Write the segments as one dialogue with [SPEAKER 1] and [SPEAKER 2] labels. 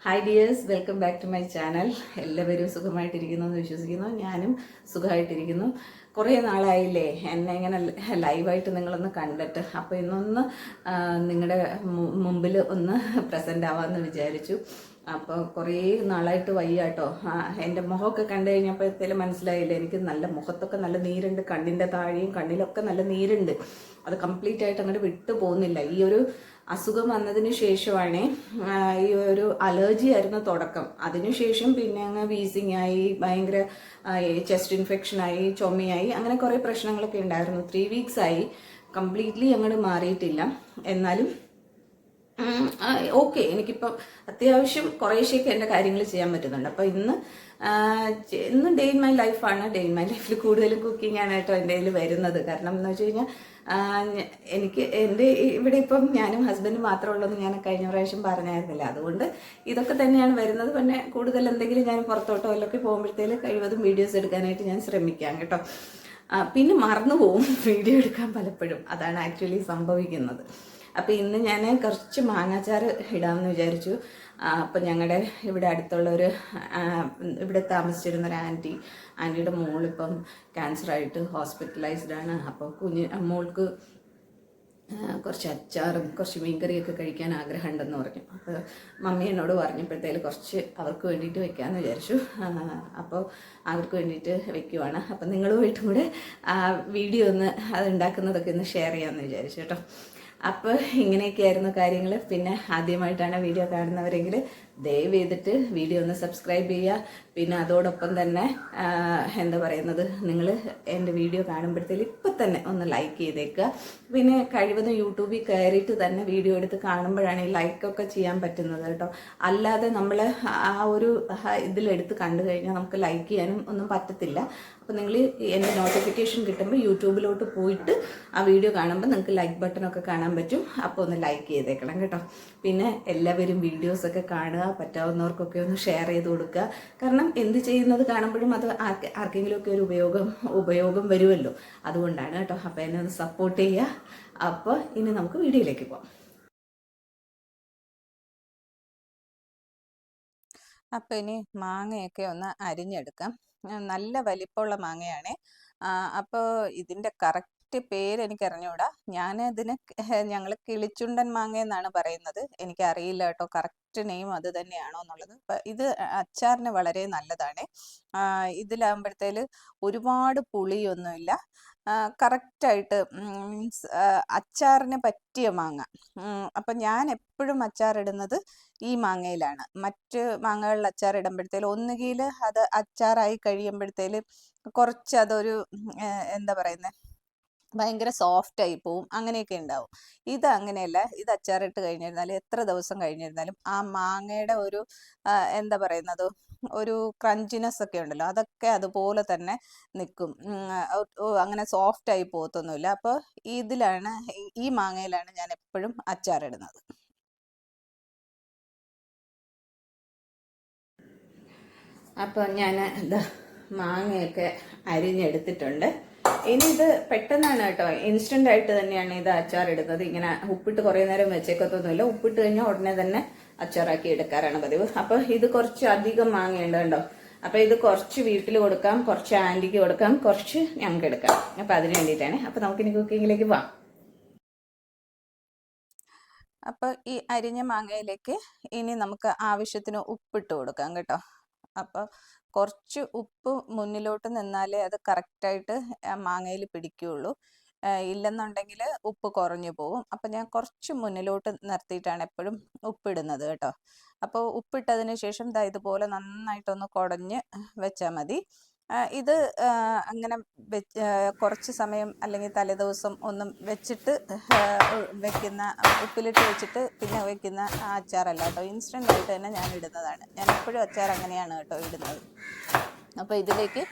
[SPEAKER 1] Hi dears, welcome back to my channel. എല്ലാവരും സുഖമായിട്ടിരിക്കുന്നു എന്ന് വിശ്വസിക്കുന്നു. ഞാനും സുഖമായിട്ടിരിക്കുന്നു. കുറേ നാളായില്ലേ എന്നെ ഇങ്ങനെ ലൈവായിട്ട് നിങ്ങളൊന്ന് കണ്ടിട്ട്. അപ്പോൾ ഇന്നൊന്ന് നിങ്ങളുടെ മുമ്പിൽ ഒന്ന് പ്രസൻ്റ് ആവാമെന്ന് വിചാരിച്ചു. അപ്പോൾ കുറേ നാളായിട്ട് വയ്യ കേട്ടോ. എൻ്റെ മുഖമൊക്കെ കണ്ടു കഴിഞ്ഞപ്പോഴത്തേലും മനസ്സിലായില്ലേ, എനിക്ക് നല്ല മുഖത്തൊക്കെ നല്ല നീരുണ്ട്, കണ്ണിൻ്റെ താഴെയും കണ്ണിലൊക്കെ നല്ല നീരുണ്ട്. അത് കംപ്ലീറ്റ് ആയിട്ട് അങ്ങോട്ട് വിട്ടു പോകുന്നില്ല. ഈ ഒരു അസുഖം വന്നതിന് ശേഷമാണ് ഈ ഒരു അലർജി ആയിരുന്നു തുടക്കം. അതിനുശേഷം പിന്നെ അങ്ങ് വീസിങ് ആയി, ഭയങ്കര ചെസ്റ്റ് ഇൻഫെക്ഷൻ ആയി, ചുമയായി, അങ്ങനെ കുറേ പ്രശ്നങ്ങളൊക്കെ ഉണ്ടായിരുന്നു. 3 weeks ആയി, കംപ്ലീറ്റ്ലി അങ്ങോട്ട് മാറിയിട്ടില്ല. എന്നാലും ഓക്കെ, എനിക്കിപ്പം അത്യാവശ്യം കുറേശ്ശേക്ക് എൻ്റെ കാര്യങ്ങൾ ചെയ്യാൻ പറ്റുന്നുണ്ട്. അപ്പോൾ ഇന്ന് ഡേ ഇൻ മൈ ലൈഫാണ്. ഡേ ഇൻ മൈ ലൈഫിൽ കൂടുതലും കുക്കിംഗ് ആണ് കേട്ടോ എൻ്റെ കയ്യിൽ വരുന്നത്. കാരണം എന്ന് വെച്ച് കഴിഞ്ഞാൽ എനിക്ക് എൻ്റെ ഇവിടെ ഇപ്പം ഞാനും ഹസ്ബൻഡും മാത്രമേ ഉള്ളൂ എന്ന് ഞാൻ കഴിഞ്ഞ പ്രാവശ്യം പറഞ്ഞായിരുന്നില്ല. അതുകൊണ്ട് ഇതൊക്കെ തന്നെയാണ് വരുന്നത്. പിന്നെ കൂടുതൽ എന്തെങ്കിലും ഞാൻ പുറത്തോട്ടോ വല്ലതൊക്കെ പോകുമ്പോഴത്തേക്ക് കഴിവതും വീഡിയോസ് എടുക്കാനായിട്ട് ഞാൻ ശ്രമിക്കാം കേട്ടോ. പിന്നെ മറന്നു പോവും വീഡിയോ എടുക്കാൻ പലപ്പോഴും. അതാണ് ആക്ച്വലി സംഭവിക്കുന്നത്. അപ്പോൾ ഇന്ന് ഞാൻ കുറച്ച് മാങ്ങാച്ചാറ് ഇടാമെന്ന് വിചാരിച്ചു. അപ്പം ഞങ്ങളുടെ ഇവിടെ അടുത്തുള്ളൊരു ഇവിടെ താമസിച്ചിരുന്നൊരു ആൻറ്റിയുടെ മോളിപ്പം ക്യാൻസറായിട്ട് ഹോസ്പിറ്റലൈസ്ഡ് ആണ്. അപ്പോൾ മോൾക്ക് കുറച്ച് അച്ചാറും കുറച്ച് മീൻകറിയൊക്കെ കഴിക്കാൻ ആഗ്രഹമുണ്ടെന്ന് പറഞ്ഞു. അപ്പോൾ മമ്മി എന്നോട് പറഞ്ഞപ്പോഴത്തേക്ക് കുറച്ച് അവർക്ക് വേണ്ടിയിട്ട് വെക്കാമെന്ന് വിചാരിച്ചു. അപ്പോൾ അവർക്ക് വേണ്ടിയിട്ട് വെക്കുവാണ്. അപ്പം നിങ്ങളുമായിട്ടും കൂടെ വീഡിയോ ഒന്ന് അത് ഉണ്ടാക്കുന്നതൊക്കെ ഒന്ന് ഷെയർ ചെയ്യാമെന്ന് വിചാരിച്ചു കേട്ടോ. അപ്പോൾ ഇങ്ങനെയൊക്കെയായിരുന്നു കാര്യങ്ങൾ. പിന്നെ ആദ്യമായിട്ടാണ് വീഡിയോ കാണുന്നവരെങ്കിൽ ദയവ് ചെയ്തിട്ട് വീഡിയോ ഒന്ന് സബ്സ്ക്രൈബ് ചെയ്യുക. പിന്നെ അതോടൊപ്പം തന്നെ എന്താ പറയുന്നത്, നിങ്ങൾ എൻ്റെ വീഡിയോ കാണുമ്പോഴത്തേക്കും ഇപ്പം തന്നെ ഒന്ന് ലൈക്ക് ചെയ്തേക്കുക. പിന്നെ കഴിവതും യൂട്യൂബിൽ കയറിയിട്ട് തന്നെ വീഡിയോ എടുത്ത് കാണുമ്പോഴാണ് ഈ ലൈക്കൊക്കെ ചെയ്യാൻ പറ്റുന്നത് കേട്ടോ. അല്ലാതെ നമ്മൾ ആ ഒരു ഇതിലെടുത്ത് കണ്ടു കഴിഞ്ഞാൽ നമുക്ക് ലൈക്ക് ചെയ്യാനും ഒന്നും പറ്റത്തില്ല. അപ്പോൾ നിങ്ങൾ എൻ്റെ നോട്ടിഫിക്കേഷൻ കിട്ടുമ്പോൾ യൂട്യൂബിലോട്ട് പോയിട്ട് ആ വീഡിയോ കാണുമ്പോൾ നിങ്ങൾക്ക് ലൈക്ക് ബട്ടണൊക്കെ കാണാൻ പറ്റും. അപ്പോൾ ഒന്ന് ലൈക്ക് ചെയ്തേക്കണം കേട്ടോ. പിന്നെ എല്ലാവരും വീഡിയോസൊക്കെ കാണുക, പറ്റാവുന്നവർക്കൊക്കെ ഒന്ന് ഷെയർ ചെയ്ത് കൊടുക്കുക. കാരണം എന്ത് ചെയ്യുന്നത് കാണുമ്പോഴും അത് ആർക്കെങ്കിലുമൊക്കെ ഒരു ഉപയോഗം വരുമല്ലോ, അതുകൊണ്ടാണ് കേട്ടോ. അപ്പോൾ എന്നെ ഒന്ന് സപ്പോർട്ട് ചെയ്യുക. അപ്പോൾ ഇനി നമുക്ക് വീഡിയോയിലേക്ക് പോകാം. അപ്പോൾ ഇനി മാങ്ങയൊക്കെ ഒന്ന് അരിഞ്ഞെടുക്കാം. നല്ല വലിപ്പമുള്ള മാങ്ങയാണ്. അപ്പോൾ ഇതിൻ്റെ കറക്റ്റ് പേര് എനിക്ക് അറിഞ്ഞുകൂടാ. ഞങ്ങൾ കിളിച്ചുണ്ടൻ മാങ്ങ എന്നാണ് പറയുന്നത്. എനിക്കറിയില്ല കേട്ടോ കറക്റ്റ് നെയിം അത് തന്നെയാണോ എന്നുള്ളത്. അപ്പം ഇത് അച്ചാറിന് വളരെ നല്ലതാണ്. ഇതിലാകുമ്പോഴത്തേല് ഒരുപാട് പുളിയൊന്നുമില്ല. കറക്റ്റായിട്ട് മീൻസ് അച്ചാറിന് പറ്റിയ മാങ്ങ. അപ്പം ഞാൻ എപ്പോഴും അച്ചാറിടുന്നത് ഈ മാങ്ങയിലാണ്. മറ്റ് മാങ്ങകളിൽ അച്ചാറിടുമ്പോഴത്തേലും ഒന്നുകിൽ അത് അച്ചാറായി കഴിയുമ്പോഴത്തേലും കുറച്ച് അതൊരു എന്താ പറയുന്നത്, ഭയങ്കര സോഫ്റ്റ് ആയി പോവും, അങ്ങനെയൊക്കെ ഉണ്ടാവും. ഇത് അങ്ങനെയല്ല. ഇത് അച്ചാറിട്ട് കഴിഞ്ഞിരുന്നാലും എത്ര ദിവസം കഴിഞ്ഞിരുന്നാലും ആ മാങ്ങയുടെ ഒരു എന്താ പറയുന്നത്, ഒരു ക്രഞ്ചിനെസ് ഒക്കെ ഉണ്ടല്ലോ, അതൊക്കെ അതുപോലെ തന്നെ നിൽക്കും. അങ്ങനെ സോഫ്റ്റ് ആയി പോകത്തൊന്നുമില്ല. അപ്പോൾ ഈ മാങ്ങയിലാണ് ഞാൻ എപ്പോഴും അച്ചാറിടുന്നത്. അപ്പോൾ ഞാൻ മാങ്ങയൊക്കെ അരിഞ്ഞെടുത്തിട്ടുണ്ട്. ഇനി ഇത് പെട്ടെന്നാണ് കേട്ടോ, ഇൻസ്റ്റൻ്റ് ആയിട്ട് തന്നെയാണ് ഇത് അച്ചാറിടുന്നത്. ഇങ്ങനെ ഉപ്പിട്ട് കുറേ നേരം വെച്ചേക്കത്തൊന്നുമില്ല. ഉപ്പിട്ട് കഴിഞ്ഞാൽ ഉടനെ തന്നെ അച്ചാറാക്കി എടുക്കാറാണ് പതിവ്. അപ്പോൾ ഇത് കുറച്ച് അധികം മാങ്ങയുണ്ട് കേട്ടോ. അപ്പോൾ ഇത് കുറച്ച് വീട്ടിൽ കൊടുക്കാം, കുറച്ച് ആൻറ്റിക്ക് കൊടുക്കാം, കുറച്ച് ഞങ്ങൾക്ക് എടുക്കാം. അപ്പോൾ അതിന് വേണ്ടിയിട്ടാണ്. അപ്പോൾ നമുക്കിനി കുക്കിങ്ങിലേക്ക് പോവാം. അപ്പോൾ ഈ അരിഞ്ഞ മാങ്ങയിലേക്ക് ഇനി നമുക്ക് ആവശ്യത്തിന് ഉപ്പിട്ട് കൊടുക്കാം കേട്ടോ. അപ്പോൾ കുറച്ച് ഉപ്പ് മുന്നിലോട്ട് നിന്നാലേ അത് കറക്റ്റായിട്ട് മാങ്ങയിൽ പിടിക്കുകയുള്ളൂ. ഇല്ലെന്നുണ്ടെങ്കിൽ ഉപ്പ് കുറഞ്ഞു പോകും. അപ്പം ഞാൻ കുറച്ച് മുന്നിലോട്ട് നിർത്തിയിട്ടാണ് എപ്പോഴും ഉപ്പിടുന്നത് കേട്ടോ. അപ്പോൾ ഉപ്പിട്ടതിന് ശേഷം ഇതുപോലെ നന്നായിട്ടൊന്ന് കുടഞ്ഞ് വെച്ചാൽ മതി. ഇത് അങ്ങനെ കുറച്ച് സമയം അല്ലെങ്കിൽ തലേദിവസം ഒന്നും വെച്ചിട്ട് വെക്കുന്ന, ഉപ്പിലിട്ട് വെച്ചിട്ട് പിന്നെ വെക്കുന്ന അച്ചാറല്ല കേട്ടോ. ഇൻസ്റ്റൻ്റ് ആയിട്ട് തന്നെ ഞാൻ ഇടുന്നതാണ്. ഞാൻ എപ്പോഴും അച്ചാർ അങ്ങനെയാണ് കേട്ടോ ഇടുന്നത്. അപ്പോൾ ഇതിലേക്ക്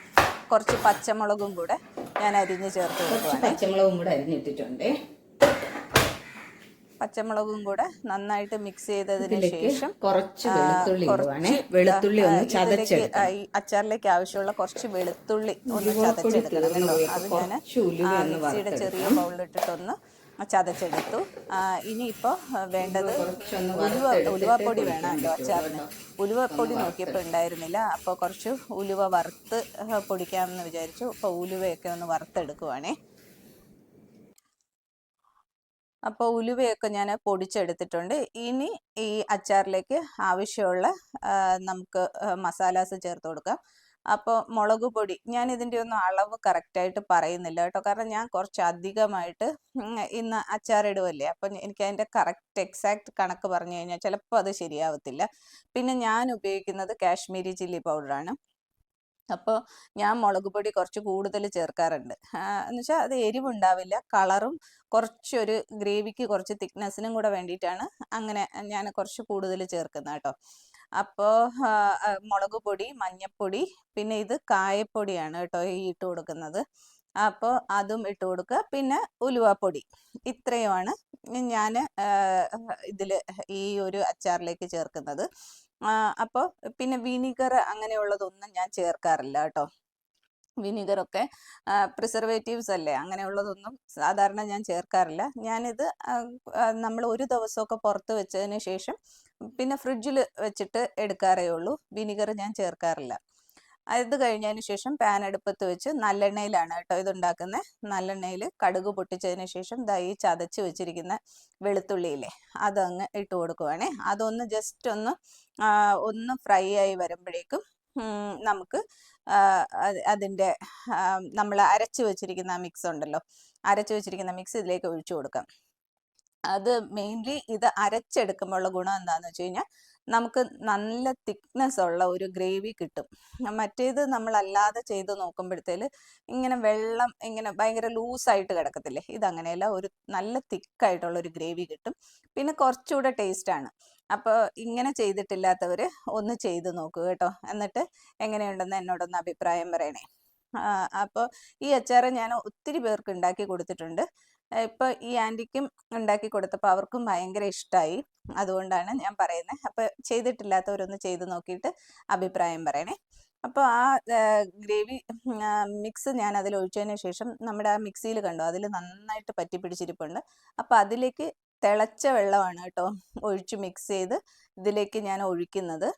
[SPEAKER 1] കുറച്ച് പച്ചമുളകും കൂടെ ഞാൻ അരിഞ്ഞ് ചേർത്ത് കൊടുക്കുവാണ്. പച്ചമുളകും കൂടെ അരിഞ്ഞിട്ടിട്ടുണ്ട്. പച്ചമുളകും കൂടെ നന്നായിട്ട് മിക്സ് ചെയ്തതിന് ശേഷം കുറച്ച് വെളുത്തുള്ളി ഒന്ന് ചതച്ചെടുക്കണം. ഈ അച്ചാറിലേക്ക് ആവശ്യമുള്ള കുറച്ച് വെളുത്തുള്ളി ഒന്ന് ചതച്ചെടുക്കണം. അത് ഞാൻ മിക്സിയുടെ ചെറിയ ബൗളിലിട്ടിട്ടൊന്ന്
[SPEAKER 2] ചതച്ചെടുത്തു. ഇനിയിപ്പോൾ വേണ്ടത് ഉലുവപ്പൊടി വേണം കേട്ടോ അച്ചാറിന്. ഉലുവപ്പൊടി നോക്കിയപ്പോൾ ഉണ്ടായിരുന്നില്ല, അപ്പോൾ കുറച്ച് ഉലുവ വറുത്ത് പൊടിക്കാമെന്ന് വിചാരിച്ചു. അപ്പോൾ ഉലുവയൊക്കെ ഒന്ന് വറുത്തെടുക്കുവാണേ. അപ്പോൾ ഉലുവയൊക്കെ ഞാൻ പൊടിച്ചെടുത്തിട്ടുണ്ട്. ഇനി ഈ അച്ചാറിലേക്ക് ആവശ്യമുള്ള നമുക്ക് മസാലാസ് ചേർത്ത് കൊടുക്കാം. അപ്പോൾ മുളക് പൊടി ഞാൻ ഇതിൻ്റെ ഒന്നും അളവ് കറക്റ്റായിട്ട് പറയുന്നില്ല കേട്ടോ, കാരണം ഞാൻ കുറച്ച് അധികമായിട്ട് ഇന്ന് അച്ചാറിടുമല്ലേ, അപ്പം എനിക്ക് അതിൻ്റെ കറക്റ്റ് എക്സാക്റ്റ് കണക്ക് പറഞ്ഞു കഴിഞ്ഞാൽ ചിലപ്പോൾ അത് ശരിയാവത്തില്ല. പിന്നെ ഞാൻ ഉപയോഗിക്കുന്നത് കാശ്മീരി ചില്ലി പൗഡറാണ്. അപ്പോൾ ഞാൻ മുളക് പൊടി കുറച്ച് കൂടുതൽ ചേർക്കാറുണ്ട്. എന്ന് വെച്ചാൽ അത് എരിവുണ്ടാവില്ല, കളറും കുറച്ചൊരു ഗ്രേവിക്ക് കുറച്ച് തിക്നെസ്സിനും കൂടെ വേണ്ടിയിട്ടാണ് അങ്ങനെ ഞാൻ കുറച്ച് കൂടുതൽ ചേർക്കുന്നത് കേട്ടോ. അപ്പോൾ മുളക് പൊടി, മഞ്ഞൾപ്പൊടി, പിന്നെ ഇത് കായപ്പൊടിയാണ് കേട്ടോ ഈ ഇട്ട് കൊടുക്കുന്നത്. അപ്പോൾ അതും ഇട്ട് കൊടുക്കുക. പിന്നെ ഉലുവാപ്പൊടി, ഇത്രയുമാണ് ഞാൻ ഇതിൽ ഈ ഒരു അച്ചാറിലേക്ക് ചേർക്കുന്നത്. അപ്പോൾ പിന്നെ വിനീഗർ അങ്ങനെയുള്ളതൊന്നും ഞാൻ ചേർക്കാറില്ല കേട്ടോ. വിനീഗറൊക്കെ പ്രിസർവേറ്റീവ്സ് അല്ലേ, അങ്ങനെയുള്ളതൊന്നും സാധാരണ ഞാൻ ചേർക്കാറില്ല. ഞാനിത് നമ്മൾ ഒരു ദിവസമൊക്കെ പുറത്ത് വെച്ചതിന് ശേഷം പിന്നെ ഫ്രിഡ്ജിൽ വെച്ചിട്ട് എടുക്കാറേ ഉള്ളൂ. വിനീഗർ ഞാൻ ചേർക്കാറില്ല. അത് കഴിഞ്ഞതിന് ശേഷം പാൻ അടുപ്പത്ത് വെച്ച് നല്ലെണ്ണയിലാണ് കേട്ടോ ഇതുണ്ടാക്കുന്നത്. നല്ലെണ്ണയിൽ കടുക് പൊട്ടിച്ചതിന് ശേഷം ഈ ചതച്ച് വെച്ചിരിക്കുന്ന വെളുത്തുള്ളിയില്ലേ അതങ്ങ് ഇട്ട് കൊടുക്കുവാണേ. അതൊന്ന് ജസ്റ്റ് ഒന്ന് ഫ്രൈ ആയി വരുമ്പോഴേക്കും നമുക്ക് അതിൻ്റെ നമ്മൾ അരച്ച് വെച്ചിരിക്കുന്ന മിക്സ് ഉണ്ടല്ലോ, അരച്ച് വെച്ചിരിക്കുന്ന മിക്സ് ഇതിലേക്ക് ഒഴിച്ചു കൊടുക്കാം. അത് മെയിൻലി ഇത് അരച്ചെടുക്കുമ്പോഴുള്ള ഗുണം എന്താണെന്ന് വെച്ച് കഴിഞ്ഞാൽ നമുക്ക് നല്ല തിക്നെസ് ഉള്ള ഒരു ഗ്രേവി കിട്ടും. മറ്റേത് നമ്മളല്ലാതെ ചെയ്ത് നോക്കുമ്പോഴത്തേൽ ഇങ്ങനെ വെള്ളം ഇങ്ങനെ ഭയങ്കര ലൂസായിട്ട് കിടക്കത്തില്ലേ, ഇതങ്ങനെയല്ല, ഒരു നല്ല തിക്കായിട്ടുള്ള ഒരു ഗ്രേവി കിട്ടും. പിന്നെ കുറച്ചുകൂടെ ടേസ്റ്റാണ്. അപ്പോൾ ഇങ്ങനെ ചെയ്തിട്ടില്ലാത്തവർ ഒന്ന് ചെയ്ത് നോക്കൂ കേട്ടോ. എന്നിട്ട് എങ്ങനെയുണ്ടെന്ന് എന്നോടൊന്ന് അഭിപ്രായം പറയണേ. അപ്പോൾ ഈ അച്ചാർ ഞാൻ ഒത്തിരി പേർക്ക് ഉണ്ടാക്കി കൊടുത്തിട്ടുണ്ട്. ഇപ്പോൾ ഈ ആൻറ്റിക്കും ഉണ്ടാക്കി കൊടുത്തപ്പോൾ അവർക്കും ഭയങ്കര ഇഷ്ടമായി. അതുകൊണ്ടാണ് ഞാൻ പറയുന്നത്. അപ്പോൾ ചെയ്തിട്ടില്ലാത്തവരൊന്ന് ചെയ്ത് നോക്കിയിട്ട് അഭിപ്രായം പറയണേ. അപ്പോൾ ആ ഗ്രേവി മിക്സ് ഞാൻ അതിൽ ഒഴിച്ചതിന് ശേഷം നമ്മുടെ ആ മിക്സിയിൽ കണ്ടോ, അതിൽ നന്നായിട്ട് പറ്റി പിടിച്ചിരിപ്പുണ്ട്. അപ്പോൾ അതിലേക്ക് തിളച്ച വെള്ളമാണ് കേട്ടോ ഒഴിച്ച് മിക്സ് ചെയ്ത് ഇതിലേക്ക് ഞാൻ ഒഴിക്കുന്നത്.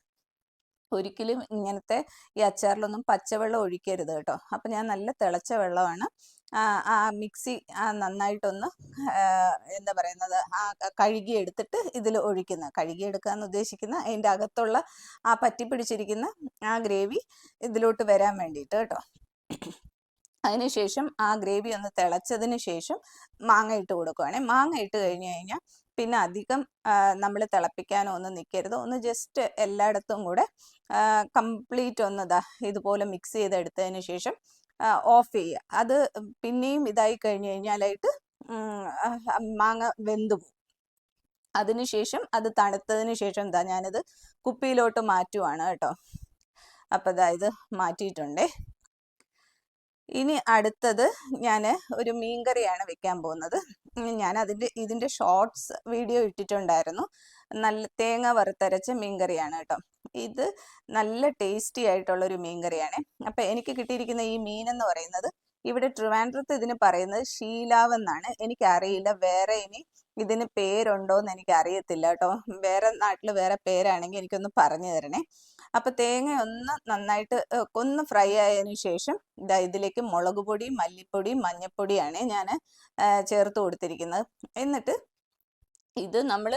[SPEAKER 2] ഒരിക്കലും ഇങ്ങനത്തെ ഈ അച്ചാറിലൊന്നും പച്ചവെള്ളം ഒഴിക്കരുത് കേട്ടോ. അപ്പം ഞാൻ നല്ല തിളച്ച വെള്ളമാണ് ആ മിക്സി നന്നായിട്ടൊന്ന് എന്താ പറയുന്നത് കഴുകി എടുത്തിട്ട് ഇതിൽ ഒഴിക്കുന്നത്. കഴുകിയെടുക്കാന്ന് ഉദ്ദേശിക്കുന്ന അതിൻ്റെ അകത്തുള്ള ആ പറ്റി പിടിച്ചിരിക്കുന്ന ആ ഗ്രേവി ഇതിലോട്ട് വരാൻ വേണ്ടിയിട്ട് കേട്ടോ. അതിനുശേഷം ആ ഗ്രേവി ഒന്ന് തിളച്ചതിന് ശേഷം മാങ്ങ ഇട്ട് കൊടുക്കുവാണെങ്കിൽ, മാങ്ങ ഇട്ട് കഴിഞ്ഞ് കഴിഞ്ഞാൽ പിന്നെ അധികം നമ്മൾ തിളപ്പിക്കാനോ ഒന്നും നിൽക്കരുത്. ഒന്ന് ജസ്റ്റ് എല്ലായിടത്തും കൂടെ കംപ്ലീറ്റ് ഇതുപോലെ മിക്സ് ചെയ്തെടുത്തതിന് ശേഷം ഓഫ് ചെയ്യുക. അത് പിന്നെയും ഇതായി കഴിഞ്ഞ് കഴിഞ്ഞാലായിട്ട് മാങ്ങ വെന്തു പോകും. അതിനുശേഷം അത് തണുത്തതിന് ശേഷം ഞാനത് കുപ്പിയിലോട്ട് മാറ്റുവാണ് കേട്ടോ. അപ്പം ഇത് മാറ്റിയിട്ടുണ്ടേ. ഇനി അടുത്തത് ഞാൻ ഒരു മീൻകറിയാണ് വെക്കാൻ പോകുന്നത്. ഞാൻ ഇതിൻ്റെ ഷോർട്സ് വീഡിയോ ഇട്ടിട്ടുണ്ടായിരുന്നു. നല്ല തേങ്ങ വറുത്തരച്ച മീൻകറിയാണ് കേട്ടോ. ഇത് നല്ല ടേസ്റ്റി ആയിട്ടുള്ളൊരു മീൻകറിയാണ്. അപ്പം എനിക്ക് കിട്ടിയിരിക്കുന്ന ഈ മീനെന്ന് പറയുന്നത് ഇവിടെ ട്രിവാൻഡ്രത്ത് ഇതിന് പറയുന്നത് ഷീലാവ് എന്നാണ്. എനിക്കറിയില്ല വേറെ ഇനി ഇതിന് പേരുണ്ടോ എന്ന് എനിക്ക് അറിയത്തില്ല കേട്ടോ. വേറെ നാട്ടിൽ വേറെ പേരാണെങ്കിൽ എനിക്കൊന്ന് പറഞ്ഞു തരണേ. അപ്പം തേങ്ങ നന്നായിട്ട് ഒന്ന് ഫ്രൈ ആയതിനു ശേഷം ഇതിലേക്ക് മുളക് പൊടി, മല്ലിപ്പൊടി, മഞ്ഞൾപ്പൊടിയാണ് ഞാൻ ചേർത്ത് കൊടുത്തിരിക്കുന്നത്. എന്നിട്ട് ഇത് നമ്മൾ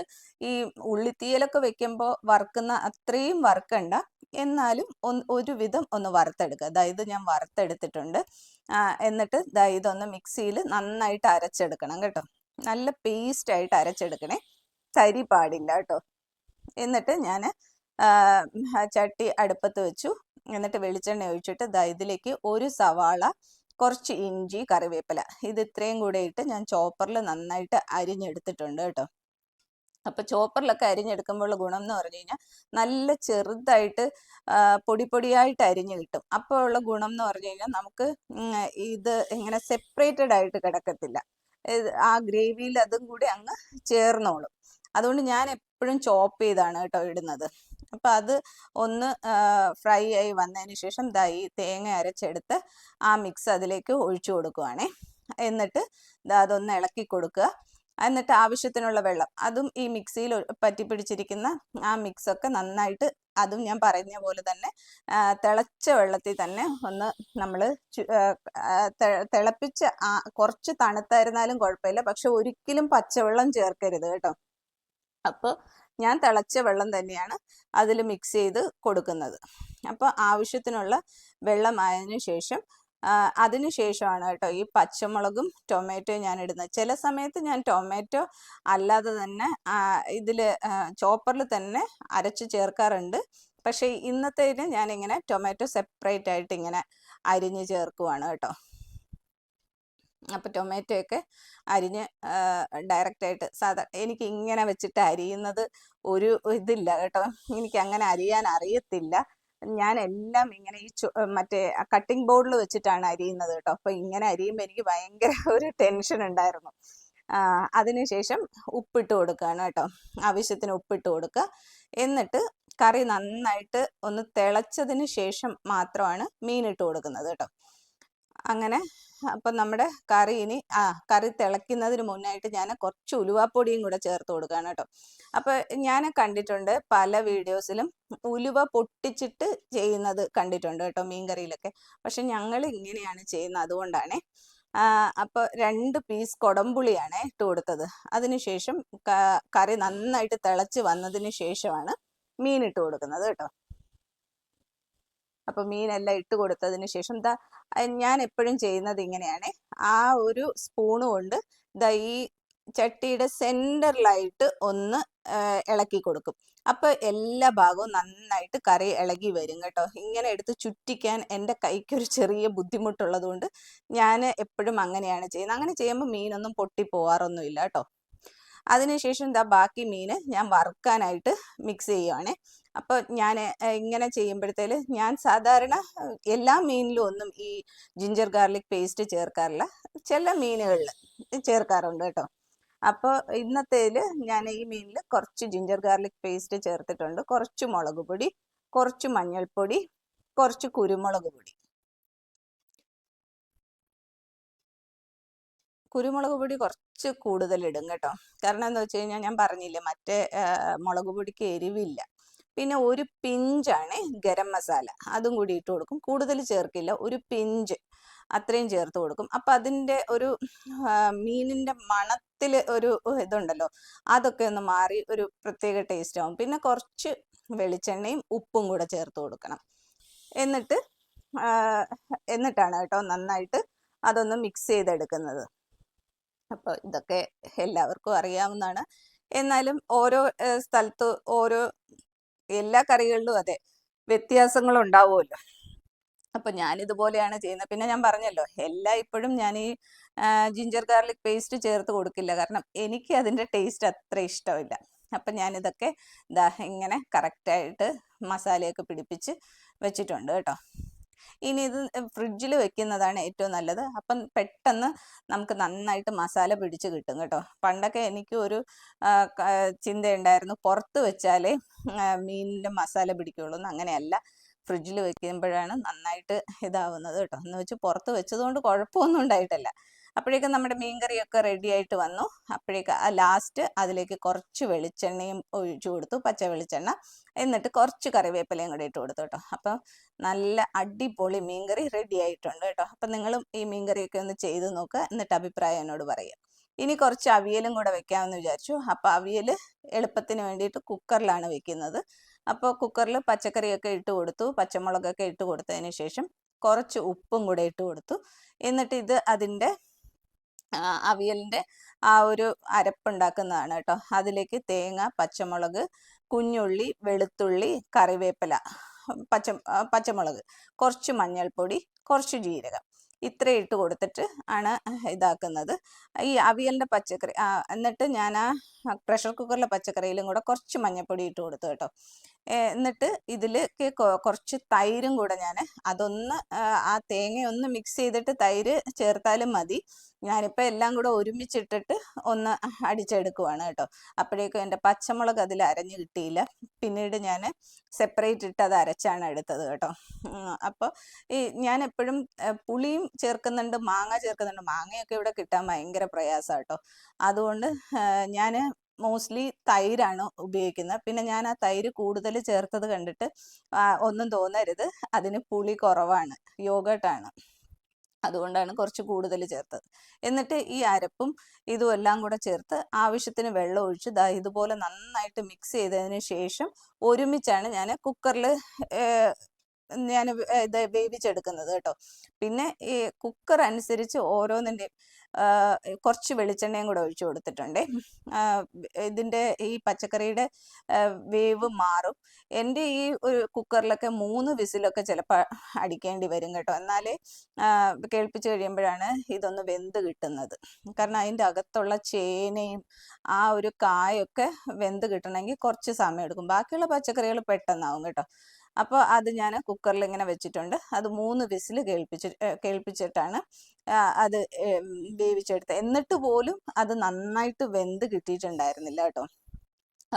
[SPEAKER 2] ഈ ഉള്ളിത്തീയലൊക്കെ വെക്കുമ്പോൾ വറുക്കുന്ന അത്രയും വറുക്കണ്ട, എന്നാലും ഒരുവിധം ഒന്ന് വറുത്തെടുക്കുക. ഇത് ഞാൻ വറുത്തെടുത്തിട്ടുണ്ട്. എന്നിട്ട് ഇതൊന്ന് മിക്സിയിൽ നന്നായിട്ട് അരച്ചെടുക്കണം കേട്ടോ. നല്ല പേസ്റ്റായിട്ട് അരച്ചെടുക്കണേ, തരി പാടില്ല കേട്ടോ. എന്നിട്ട് ഞാൻ ചട്ടി അടുപ്പത്ത് വെച്ചു. എന്നിട്ട് വെളിച്ചെണ്ണ ഒഴിച്ചിട്ട് ഇതിലേക്ക് ഒരു സവാള, കുറച്ച് ഇഞ്ചി, കറിവേപ്പില, ഇത് ഇത്രയും കൂടെ ഇട്ട് ഞാൻ ചോപ്പറിൽ നന്നായിട്ട് അരിഞ്ഞെടുത്തിട്ടുണ്ട് കേട്ടോ. അപ്പോൾ ചോപ്പറിലൊക്കെ അരിഞ്ഞെടുക്കുമ്പോൾ ഗുണം എന്ന് പറഞ്ഞു കഴിഞ്ഞാൽ നല്ല ചെറുതായിട്ട് പൊടിയായിട്ട് അരിഞ്ഞു കിട്ടും. അപ്പോൾ ഉള്ള ഗുണം എന്ന് പറഞ്ഞു കഴിഞ്ഞാൽ നമുക്ക് ഇത് ഇങ്ങനെ സെപ്പറേറ്റഡ് ആയിട്ട് കിടക്കത്തില്ല, ആ ഗ്രേവിയിൽ അതും കൂടി അങ്ങ് ചേർന്നോളും. അതുകൊണ്ട് ഞാൻ എപ്പോഴും ചോപ്പ് ചെയ്താണ് കേട്ടോ ഇടുന്നത്. അപ്പം അത് ഒന്ന് ഫ്രൈ ആയി വന്നതിന് ശേഷം ഈ തേങ്ങ അരച്ചെടുത്ത് ആ മിക്സ് അതിലേക്ക് ഒഴിച്ചു കൊടുക്കുവാണേ. എന്നിട്ട് അതൊന്ന് ഇളക്കി കൊടുക്കുക. എന്നിട്ട് ആവശ്യത്തിനുള്ള വെള്ളം അതും ഈ മിക്സിയിൽ പറ്റിപ്പിടിച്ചിരിക്കുന്ന ആ മിക്സൊക്കെ നന്നായിട്ട്, അതും ഞാൻ പറയുന്ന പോലെ തന്നെ തിളച്ച വെള്ളത്തിൽ തന്നെ ഒന്ന് നമ്മൾ തിളപ്പിച്ച കുറച്ച് തണുത്തായിരുന്നാലും കുഴപ്പമില്ല, പക്ഷെ ഒരിക്കലും പച്ചവെള്ളം ചേർക്കരുത് കേട്ടോ. അപ്പോൾ ഞാൻ തിളച്ച വെള്ളം തന്നെയാണ് അതിൽ മിക്സ് ചെയ്ത് കൊടുക്കുന്നത്. അപ്പോൾ ആവശ്യത്തിനുള്ള വെള്ളമായതിനു ശേഷം അതിന് ശേഷമാണ് കേട്ടോ ഈ പച്ചമുളകും ടൊമാറ്റോയും ഞാൻ ഇടുന്നത്. ചില സമയത്ത് ഞാൻ ടൊമാറ്റോ അല്ലാതെ തന്നെ ഇതിൽ ചോപ്പറിൽ തന്നെ അരച്ച് ചേർക്കാറുണ്ട്. പക്ഷേ ഇന്നത്തേന് ഞാനിങ്ങനെ ടൊമാറ്റോ സെപ്പറേറ്റ് ആയിട്ട് ഇങ്ങനെ അരിഞ്ഞ് ചേർക്കുവാണ് കേട്ടോ. അപ്പോൾ ടൊമാറ്റോയൊക്കെ അരിഞ്ഞ് ഡയറക്റ്റായിട്ട് എനിക്ക് ഇങ്ങനെ വെച്ചിട്ട് അരിയുന്നത് ഒരു ഇതില്ല കേട്ടോ, എനിക്ക് അങ്ങനെ അരിയാൻ അറിയത്തില്ല. ഞാൻ എല്ലാം ഇങ്ങനെ ഈ മറ്റേ കട്ടിംഗ് ബോർഡിൽ വെച്ചിട്ടാണ് അരിയുന്നത് കേട്ടോ. അപ്പോൾ ഇങ്ങനെ അരിയുമ്പോൾ എനിക്ക് ഭയങ്കര ഒരു ടെൻഷൻ ഉണ്ടായിരുന്നു. അതിനുശേഷം ഉപ്പിട്ട് കൊടുക്കുകയാണ് കേട്ടോ, ആവശ്യത്തിന് ഉപ്പിട്ട് കൊടുക്കുക. എന്നിട്ട് കറി നന്നായിട്ട് ഒന്ന് തിളച്ചതിന് ശേഷം മാത്രമാണ് മീനിട്ട് കൊടുക്കുന്നത് കേട്ടോ. അങ്ങനെ അപ്പം നമ്മുടെ കറി ഇനി കറി തിളയ്ക്കുന്നതിന് മുന്നായിട്ട് ഞാൻ കുറച്ച് ഉലുവാപ്പൊടിയും കൂടെ ചേർത്ത് കൊടുക്കുകയാണ് കേട്ടോ. അപ്പോൾ ഞാൻ കണ്ടിട്ടുണ്ട് പല വീഡിയോസിലും ഉലുവ പൊട്ടിച്ചിട്ട് ചെയ്യുന്നത് കണ്ടിട്ടുണ്ട് കേട്ടോ മീൻകറിയിലൊക്കെ. പക്ഷെ ഞങ്ങൾ ഇങ്ങനെയാണ് ചെയ്യുന്നത്, അതുകൊണ്ടാണ്. അപ്പോൾ 2 പീസ് കൊടംപുളിയാണ് ഇട്ട് കൊടുത്തത്. അതിനുശേഷം കറി നന്നായിട്ട് തിളച്ച് വന്നതിന് ശേഷമാണ് മീൻ ഇട്ട് കൊടുക്കുന്നത് കേട്ടോ. അപ്പോൾ മീനെല്ലാം ഇട്ട് കൊടുത്തതിന് ശേഷം ഞാൻ എപ്പോഴും ചെയ്യുന്നത് ഇങ്ങനെയാണ്. ആ ഒരു സ്പൂണ് കൊണ്ട് ഈ ചട്ടിയുടെ സെൻറ്ററിലായിട്ട് ഒന്ന് ഇളക്കി കൊടുക്കും. അപ്പോൾ എല്ലാ ഭാഗവും നന്നായിട്ട് കറി ഇളകി വരും കേട്ടോ. ഇങ്ങനെ എടുത്ത് ചുറ്റിക്കാൻ എൻ്റെ കൈക്കൊരു ചെറിയ ബുദ്ധിമുട്ടുള്ളത് കൊണ്ട് ഞാൻ എപ്പോഴും അങ്ങനെയാണ് ചെയ്യുന്നത്. അങ്ങനെ ചെയ്യുമ്പോൾ മീനൊന്നും പൊട്ടിപ്പോവാറൊന്നുമില്ല കേട്ടോ. അതിനുശേഷം ബാക്കി മീൻ ഞാൻ വറുക്കാനായിട്ട് മിക്സ് ചെയ്യുവാണ്. അപ്പോൾ ഞാൻ ഇങ്ങനെ ചെയ്യുമ്പോഴത്തേല് ഞാൻ സാധാരണ എല്ലാ മീനിലും ഒന്നും ഈ ജിഞ്ചർ ഗാർലിക് പേസ്റ്റ് ചേർക്കാറില്ല, ചില മീനുകളിൽ ചേർക്കാറുണ്ട് കേട്ടോ. അപ്പോൾ ഇന്നത്തേൽ ഞാൻ ഈ മീനിൽ കുറച്ച് ജിഞ്ചർ ഗാർലിക് പേസ്റ്റ് ചേർത്തിട്ടുണ്ട്, കുറച്ച് മുളക് പൊടി, കുറച്ച് മഞ്ഞൾപ്പൊടി, കുറച്ച് കുരുമുളക് പൊടി. കുരുമുളക് പൊടി കുറച്ച് കൂടുതൽ ഇടും കേട്ടോ. കാരണം എന്താ വെച്ച് കഴിഞ്ഞാൽ ഞാൻ പറഞ്ഞില്ലേ, മറ്റേ മുളക് പൊടിക്ക് എരിവില്ല. പിന്നെ ഒരു പിഞ്ചാണ് ഗരം മസാല, അതും കൂടി ഇട്ട് കൊടുക്കും. കൂടുതൽ ചേർക്കില്ല, ഒരു പിഞ്ച് അത്രയും ചേർത്ത് കൊടുക്കും. അപ്പം അതിൻ്റെ ഒരു മീനിൻ്റെ മണത്തിൽ ഒരു ഇതുണ്ടല്ലോ, അതൊക്കെ ഒന്ന് മാറി ഒരു പ്രത്യേക ടേസ്റ്റ് ആവും. പിന്നെ കുറച്ച് വെളിച്ചെണ്ണയും ഉപ്പും കൂടെ ചേർത്ത് കൊടുക്കണം. എന്നിട്ടാണ് കേട്ടോ നന്നായിട്ട് അതൊന്ന് മിക്സ് ചെയ്തെടുക്കുന്നത്. അപ്പോൾ ഇതൊക്കെ എല്ലാവർക്കും അറിയാവുന്നതാണ്. എന്നാലും ഓരോ സ്ഥലത്ത് എല്ലാ കറികളിലും അതെ വ്യത്യാസങ്ങളുണ്ടാവുമല്ലോ. അപ്പം ഞാനിതുപോലെയാണ് ചെയ്യുന്നത്. പിന്നെ ഞാൻ പറഞ്ഞല്ലോ, ഇപ്പോഴും ഞാൻ ഈ ജിഞ്ചർ ഗാർലിക് പേസ്റ്റ് ചേർത്ത് കൊടുക്കില്ല, കാരണം എനിക്ക് അതിൻ്റെ ടേസ്റ്റ് അത്ര ഇഷ്ടമില്ല. അപ്പം ഞാനിതൊക്കെ ഇങ്ങനെ കറക്റ്റായിട്ട് മസാലയൊക്കെ പിടിപ്പിച്ച് വെച്ചിട്ടുണ്ട് കേട്ടോ. ഇനി ഇത് ഫ്രിഡ്ജിൽ വെക്കുന്നതാണ് ഏറ്റവും നല്ലത്. അപ്പം പെട്ടെന്ന് നമുക്ക് നന്നായിട്ട് മസാല പിടിച്ച് കിട്ടും കേട്ടോ. പണ്ടൊക്കെ എനിക്ക് ഒരു ചിന്തയുണ്ടായിരുന്നു, പുറത്ത് വെച്ചാലേ മീനിൻ്റെ മസാല പിടിക്കുകയുള്ളൂ എന്ന്. അങ്ങനെയല്ല, ഫ്രിഡ്ജിൽ വെക്കുമ്പോഴാണ് നന്നായിട്ട് ഇതാവുന്നത് കേട്ടോ. എന്ന് വെച്ച് പുറത്ത് വെച്ചതുകൊണ്ട് കുഴപ്പമൊന്നും ഉണ്ടായിട്ടില്ല. അപ്പോഴേക്കും നമ്മുടെ മീൻകറിയൊക്കെ റെഡി ആയിട്ട് വന്നു. അപ്പോഴേക്ക് ലാസ്റ്റ് അതിലേക്ക് കുറച്ച് വെളിച്ചെണ്ണയും ഒഴിച്ചു കൊടുത്തു, പച്ച വെളിച്ചെണ്ണ. എന്നിട്ട് കുറച്ച് കറിവേപ്പിലയും കൂടി ഇട്ട് കൊടുത്തു കേട്ടോ. അപ്പം നല്ല അടിപൊളി മീൻകറി റെഡി ആയിട്ടുണ്ട് കേട്ടോ. അപ്പം നിങ്ങളും ഈ മീൻകറിയൊക്കെ ഒന്ന് ചെയ്ത് നോക്കുക, എന്നിട്ട് അഭിപ്രായം എന്നോട് പറയുക. ഇനി കുറച്ച് അവിയലും കൂടെ വെക്കാമെന്ന് വിചാരിച്ചു. അപ്പോൾ അവിയൽ എളുപ്പത്തിന് വേണ്ടിയിട്ട് കുക്കറിലാണ് വെക്കുന്നത്. അപ്പോൾ കുക്കറിൽ പച്ചക്കറിയൊക്കെ ഇട്ട് കൊടുത്തു, പച്ചമുളകൊക്കെ ഇട്ട് കൊടുത്തതിന് ശേഷം കുറച്ച് ഉപ്പും കൂടെ ഇട്ട് കൊടുത്തു. എന്നിട്ട് അതിൻ്റെ അവിയലിൻ്റെ ഒരു അരപ്പുണ്ടാക്കുന്നതാണ് കേട്ടോ. അതിലേക്ക് തേങ്ങ, പച്ചമുളക്, കുഞ്ഞുള്ളി, വെളുത്തുള്ളി, കറിവേപ്പില, പച്ചമുളക്, കുറച്ച് മഞ്ഞൾപ്പൊടി, കുറച്ച് ജീരകം, ഇത്രയും ഇട്ട് കൊടുത്തിട്ട് ആണ് ഇതാക്കുന്നത് ഈ അവിയലിൻ്റെ പച്ചക്കറി. എന്നിട്ട് ഞാൻ പ്രഷർ കുക്കറിലെ പച്ചക്കറിയിലും കൂടെ കുറച്ച് മഞ്ഞൾപ്പൊടി ഇട്ട് കൊടുത്തു കേട്ടോ. എന്നിട്ട് ഇതിലേക്ക് കുറച്ച് തൈരും കൂടെ ഞാൻ അതൊന്ന് ആ തേങ്ങ ഒന്ന് മിക്സ് ചെയ്തിട്ട് തൈര് ചേർത്താലും മതി. ഞാനിപ്പോൾ എല്ലാം കൂടെ ഒരുമിച്ചിട്ടിട്ട് ഒന്ന് അടിച്ചെടുക്കുവാണ് കേട്ടോ. അപ്പോഴേക്കും എൻ്റെ പച്ചമുളക് അതിൽ അരഞ്ഞു കിട്ടിയില്ല. പിന്നീട് ഞാൻ സെപ്പറേറ്റ് ഇട്ട് അത് അരച്ചാണ് എടുത്തത് കേട്ടോ. അപ്പോൾ ഞാൻ എപ്പോഴും പുളിയും ചേർക്കുന്നുണ്ട്, മാങ്ങ ചേർക്കുന്നുണ്ട്. മാങ്ങയൊക്കെ ഇവിടെ കിട്ടാൻ ഭയങ്കര പ്രയാസമാണ് കേട്ടോ. അതുകൊണ്ട് ഞാൻ മോസ്റ്റ്ലി തൈരാണ് ഉപയോഗിക്കുന്നത്. പിന്നെ ഞാൻ ആ തൈര് കൂടുതൽ ചേർത്തത് കണ്ടിട്ട് ഒന്നും തോന്നരുത്, അതിന് പുളി കുറവാണ്, യോഗട്ടാണ്, അതുകൊണ്ടാണ് കുറച്ച് കൂടുതൽ ചേർത്തത്. എന്നിട്ട് ഈ അരപ്പും ഇതും എല്ലാം കൂടെ ചേർത്ത് ആവശ്യത്തിന് വെള്ളം ഒഴിച്ച് ഇതുപോലെ നന്നായിട്ട് മിക്സ് ചെയ്തതിന് ശേഷം ഒരുമിച്ചാണ് ഞാൻ കുക്കറിൽ ഞാൻ ഇത് വേവിച്ചെടുക്കുന്നത് കേട്ടോ. പിന്നെ ഈ കുക്കർ അനുസരിച്ച് ഓരോന്നിൻ്റെയും കുറച്ച് വെളിച്ചെണ്ണയും കൂടെ ഒഴിച്ചു കൊടുത്തിട്ടുണ്ട്. ഇതിൻ്റെ ഈ പച്ചക്കറിയുടെ വേവ് മാറും. എൻ്റെ ഈ ഒരു കുക്കറിലൊക്കെ 3 വിസിലൊക്കെ ചിലപ്പോൾ അടിക്കേണ്ടി വരും കേട്ടോ. എന്നാലേ കേൾപ്പിച്ച് കഴിയുമ്പോഴാണ് ഇതൊന്ന് വെന്ത് കിട്ടുന്നത്. കാരണം അതിൻ്റെ അകത്തുള്ള ചേനയും ആ ഒരു കായൊക്കെ വെന്ത് കിട്ടണമെങ്കിൽ കുറച്ച് സമയം എടുക്കും. ബാക്കിയുള്ള പച്ചക്കറികൾ പെട്ടെന്നാവും കേട്ടോ. അപ്പോൾ അത് ഞാൻ കുക്കറിൽ ഇങ്ങനെ വെച്ചിട്ടുണ്ട്. അത് 3 വിസിൽ കേൾപ്പിച്ചിട്ടാണ് അത് വേവിച്ചെടുത്തത്. എന്നിട്ട് പോലും അത് നന്നായിട്ട് വെന്ത് കിട്ടിയിട്ടുണ്ടായിരുന്നില്ല കേട്ടോ.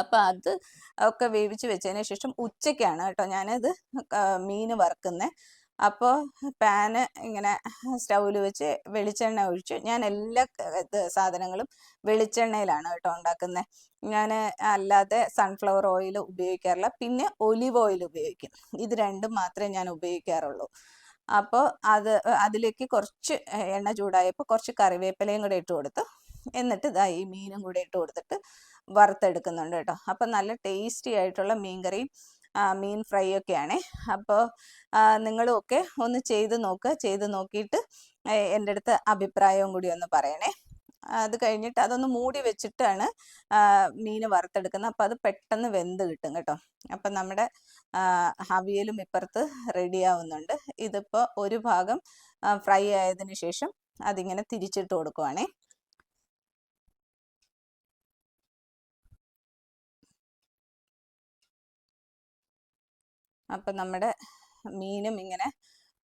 [SPEAKER 2] അപ്പം അത് ഒക്കെ വേവിച്ച് വെച്ചതിന് ശേഷം ഉച്ചയ്ക്കാണ് കേട്ടോ ഞാനത് മീൻ വറുക്കുന്നത്. അപ്പോൾ പാന് ഇങ്ങനെ സ്റ്റൗവിൽ വെച്ച് വെളിച്ചെണ്ണ ഒഴിച്ച്, ഞാൻ എല്ലാ സാധനങ്ങളും വെളിച്ചെണ്ണയിലാണ് കേട്ടോ ഉണ്ടാക്കുന്നത്. ഞാൻ അല്ലാതെ സൺഫ്ലവർ ഓയിൽ ഉപയോഗിക്കാറില്ല. പിന്നെ ഒലിവ് ഓയിൽ ഉപയോഗിക്കും. ഇത് രണ്ടും മാത്രമേ ഞാൻ ഉപയോഗിക്കാറുള്ളൂ. അപ്പോൾ അതിലേക്ക് കുറച്ച് എണ്ണ ചൂടായപ്പോൾ കുറച്ച് കറിവേപ്പിലയും കൂടെ ഇട്ട് കൊടുത്തു. എന്നിട്ട് ഈ മീനും കൂടെ ഇട്ട് കൊടുത്തിട്ട് വറുത്തെടുക്കുന്നുണ്ട് കേട്ടോ. അപ്പം നല്ല ടേസ്റ്റി ആയിട്ടുള്ള മീൻകറിയും മീൻ ഫ്രൈ ഒക്കെയാണ്. അപ്പോൾ നിങ്ങളും ഒക്കെ ഒന്ന് ചെയ്ത് നോക്കുക. ചെയ്ത് നോക്കിയിട്ട് എൻ്റെ അടുത്ത് അഭിപ്രായവും കൂടി ഒന്ന് പറയണേ. അത് കഴിഞ്ഞിട്ട് അതൊന്ന് മൂടി വെച്ചിട്ടാണ് മീൻ വറുത്തെടുക്കുന്നത്. അപ്പം അത് പെട്ടെന്ന് വെന്ത് കിട്ടും കേട്ടോ. അപ്പം നമ്മുടെ അവിയലും ഇപ്പുറത്ത് റെഡി ആവുന്നുണ്ട്. ഇതിപ്പോൾ ഒരു ഭാഗം ഫ്രൈ ആയതിനു ശേഷം അതിങ്ങനെ തിരിച്ചിട്ട് കൊടുക്കുവാണേ. അപ്പം നമ്മുടെ മീനും ഇങ്ങനെ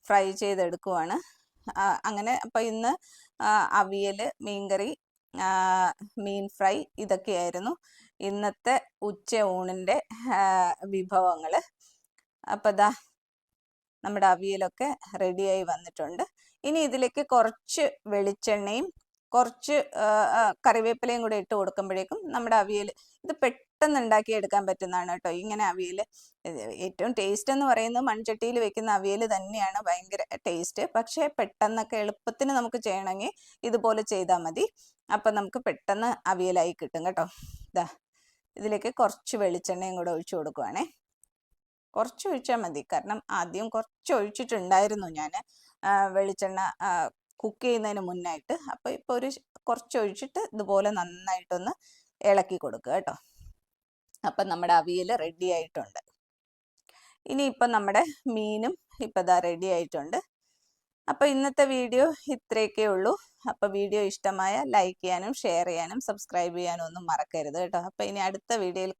[SPEAKER 2] ഫ്രൈ ചെയ്തെടുക്കുവാണ്. അങ്ങനെ അപ്പം ഇന്ന് അവിയൽ, മീൻകറി, മീൻ ഫ്രൈ ഇതൊക്കെയായിരുന്നു ഇന്നത്തെ ഉച്ച ഊണിൻ്റെ വിഭവങ്ങൾ. അപ്പം നമ്മുടെ അവിയലൊക്കെ റെഡിയായി വന്നിട്ടുണ്ട്. ഇനി ഇതിലേക്ക് കുറച്ച് വെളിച്ചെണ്ണയും കുറച്ച് കറിവേപ്പിലയും കൂടെ ഇട്ട് കൊടുക്കുമ്പോഴേക്കും നമ്മുടെ അവിയൽ ഇത് പെട്ടെന്ന് ഉണ്ടാക്കിയെടുക്കാൻ പറ്റുന്നതാണ് കേട്ടോ. ഇങ്ങനെ അവിയൽ ഏറ്റവും ടേസ്റ്റ് എന്ന് പറയുന്നത് മൺചട്ടിയിൽ വെക്കുന്ന അവിയൽ തന്നെയാണ് ഭയങ്കര ടേസ്റ്റ്. പക്ഷേ പെട്ടെന്നൊക്കെ എളുപ്പത്തിന് നമുക്ക് ചെയ്യണമെങ്കിൽ ഇതുപോലെ ചെയ്താൽ മതി. അപ്പം നമുക്ക് പെട്ടെന്ന് അവിയലായി കിട്ടും കേട്ടോ. ഇതിലേക്ക് കുറച്ച് വെളിച്ചെണ്ണയും കൂടെ ഒഴിച്ചു കൊടുക്കുവാണേ. കുറച്ച് ഒഴിച്ചാൽ മതി, കാരണം ആദ്യം കുറച്ച് ഒഴിച്ചിട്ടുണ്ടായിരുന്നു ഞാൻ വെളിച്ചെണ്ണ കുക്ക് ചെയ്യുന്നതിന് മുന്നായിട്ട്. അപ്പോൾ ഇപ്പോൾ കുറച്ച് ഒഴിച്ചിട്ട് ഇതുപോലെ നന്നായിട്ടൊന്ന് ഇളക്കി കൊടുക്കുക കേട്ടോ. അപ്പം നമ്മുടെ അവിയൽ റെഡി ആയിട്ടുണ്ട്. ഇനിയിപ്പം നമ്മുടെ മീനും ഇപ്പം റെഡി ആയിട്ടുണ്ട്. അപ്പോൾ ഇന്നത്തെ വീഡിയോ ഇത്രയൊക്കെ ഉള്ളൂ. അപ്പോൾ വീഡിയോ ഇഷ്ടമായ ലൈക്ക് ചെയ്യാനും ഷെയർ ചെയ്യാനും സബ്സ്ക്രൈബ് ചെയ്യാനും ഒന്നും മറക്കരുത് കേട്ടോ. അപ്പോൾ ഇനി അടുത്ത വീഡിയോയിൽ